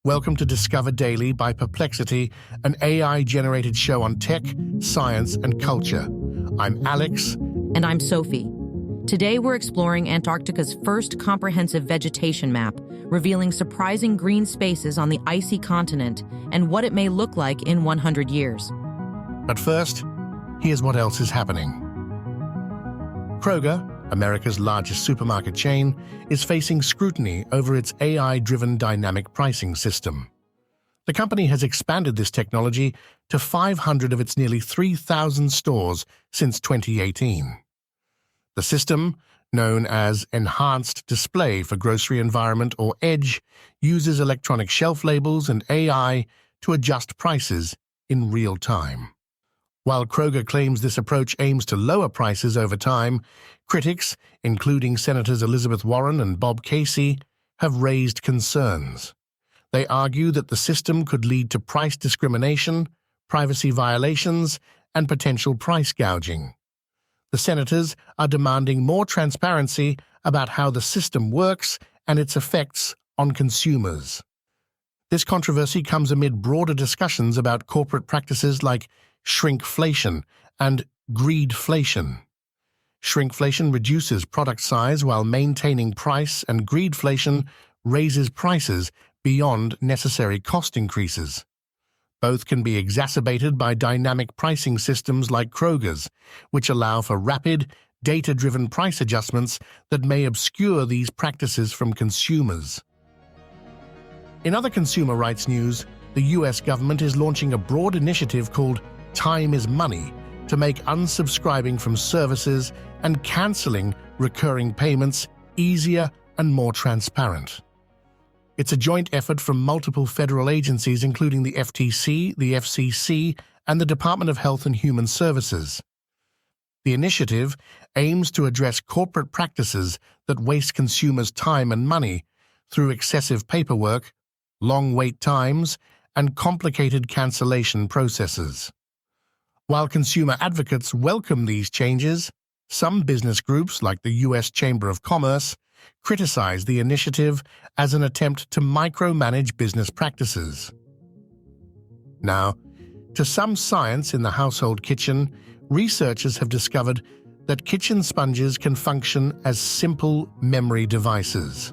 Welcome to Discover Daily by Perplexity, an AI-generated show on tech, science, and culture. I'm Alex. And I'm Sophie. Today we're exploring Antarctica's first comprehensive vegetation map, revealing surprising green spaces on the icy continent and what it may look like in 100 years. But first, here's what else is happening. Kroger, America's largest supermarket chain, is facing scrutiny over its AI-driven dynamic pricing system. The company has expanded this technology to 500 of its nearly 3,000 stores since 2018. The system, known as Enhanced Display for Grocery Environment or EDGE, uses electronic shelf labels and AI to adjust prices in real time. While Kroger claims this approach aims to lower prices over time, critics, including Senators Elizabeth Warren and Bob Casey, have raised concerns. They argue that the system could lead to price discrimination, privacy violations, and potential price gouging. The senators are demanding more transparency about how the system works and its effects on consumers. This controversy comes amid broader discussions about corporate practices like shrinkflation and greedflation. Shrinkflation reduces product size while maintaining price, and greedflation raises prices beyond necessary cost increases. Both can be exacerbated by dynamic pricing systems like Kroger's, which allow for rapid, data-driven price adjustments that may obscure these practices from consumers. In other consumer rights news, the U.S. government is launching a broad initiative called Time is Money to make unsubscribing from services and canceling recurring payments easier and more transparent. It's a joint effort from multiple federal agencies, including the FTC, the FCC, and the Department of Health and Human Services. The initiative aims to address corporate practices that waste consumers' time and money through excessive paperwork, long wait times, and complicated cancellation processes. While consumer advocates welcome these changes, some business groups, like the U.S. Chamber of Commerce, criticize the initiative as an attempt to micromanage business practices. Now, to some science in the household kitchen, researchers have discovered that kitchen sponges can function as simple memory devices.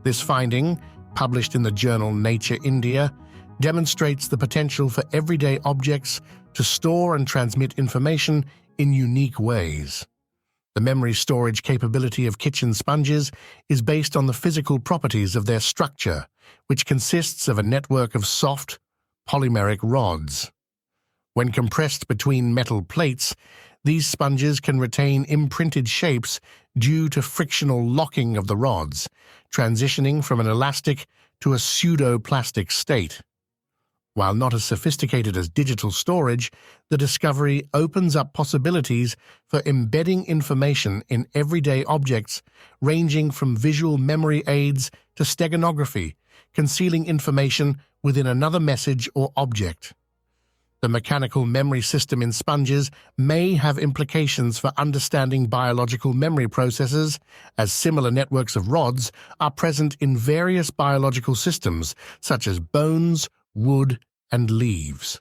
This finding, published in the journal Nature India, demonstrates the potential for everyday objects to store and transmit information in unique ways. The memory storage capability of kitchen sponges is based on the physical properties of their structure, which consists of a network of soft, polymeric rods. When compressed between metal plates, these sponges can retain imprinted shapes due to frictional locking of the rods, transitioning from an elastic to a pseudo-plastic state. While not as sophisticated as digital storage, the discovery opens up possibilities for embedding information in everyday objects, ranging from visual memory aids to steganography, concealing information within another message or object. The mechanical memory system in sponges may have implications for understanding biological memory processes, as similar networks of rods are present in various biological systems, such as bones, wood, and leaves.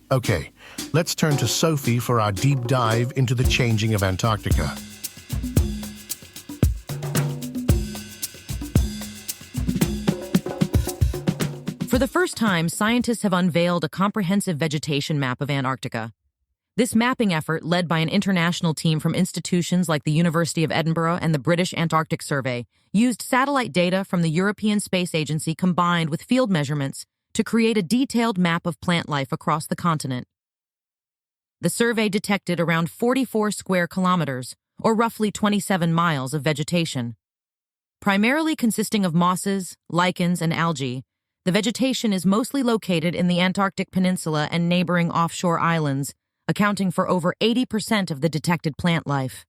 Okay, let's turn to Sophie for our deep dive into the changing of Antarctica. For the first time, scientists have unveiled a comprehensive vegetation map of Antarctica. This mapping effort, led by an international team from institutions like the University of Edinburgh and the British Antarctic Survey, used satellite data from the European Space Agency combined with field measurements to create a detailed map of plant life across the continent. The survey detected around 44 square kilometers, or roughly 27 miles, of vegetation. Primarily consisting of mosses, lichens, and algae, the vegetation is mostly located in the Antarctic Peninsula and neighboring offshore islands, accounting for over 80% of the detected plant life.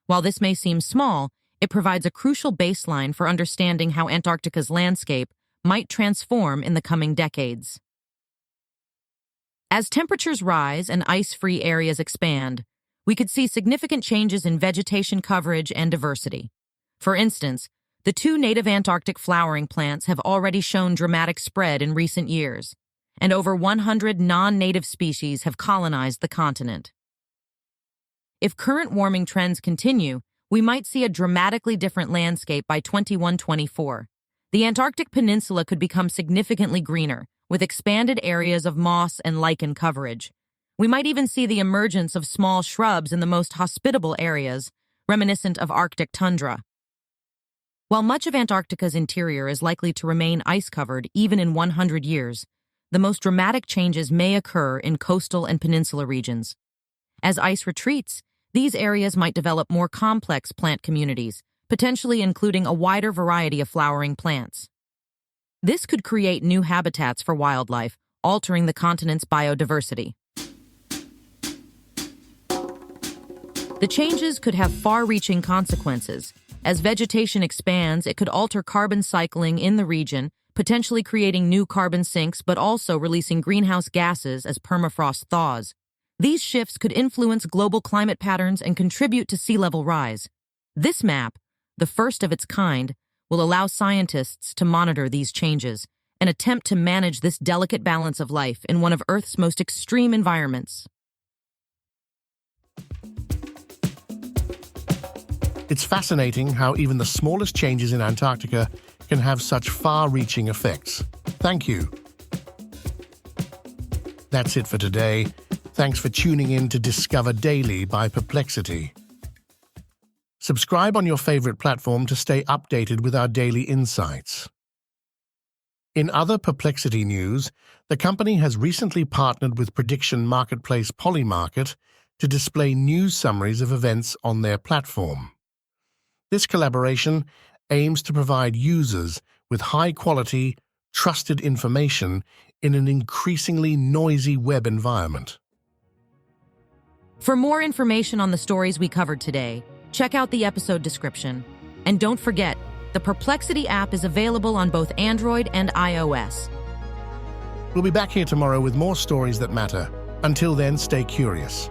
While this may seem small, it provides a crucial baseline for understanding how Antarctica's landscape might transform in the coming decades. As temperatures rise and ice-free areas expand, we could see significant changes in vegetation coverage and diversity. For instance, The 2 native Antarctic flowering plants have already shown dramatic spread in recent years, and over 100 non-native species have colonized the continent. If current warming trends continue, we might see a dramatically different landscape by 2124. The Antarctic Peninsula could become significantly greener, with expanded areas of moss and lichen coverage. We might even see the emergence of small shrubs in the most hospitable areas, reminiscent of Arctic tundra. While much of Antarctica's interior is likely to remain ice-covered even in 100 years, the most dramatic changes may occur in coastal and peninsula regions. As ice retreats, these areas might develop more complex plant communities, potentially including a wider variety of flowering plants. This could create new habitats for wildlife, altering the continent's biodiversity. The changes could have far-reaching consequences. As vegetation expands, it could alter carbon cycling in the region, potentially creating new carbon sinks but also releasing greenhouse gases as permafrost thaws. These shifts could influence global climate patterns and contribute to sea level rise. This map, the first of its kind, will allow scientists to monitor these changes and attempt to manage this delicate balance of life in one of Earth's most extreme environments. It's fascinating how even the smallest changes in Antarctica can have such far-reaching effects. Thank you. That's it for today. Thanks for tuning in to Discover Daily by Perplexity. Subscribe on your favorite platform to stay updated with our daily insights. In other Perplexity news, the company has recently partnered with prediction marketplace Polymarket to display news summaries of events on their platform. This collaboration aims to provide users with high-quality, trusted information in an increasingly noisy web environment. For more information on the stories we covered today, check out the episode description. And don't forget, the Perplexity app is available on both Android and iOS. We'll be back here tomorrow with more stories that matter. Until then, stay curious.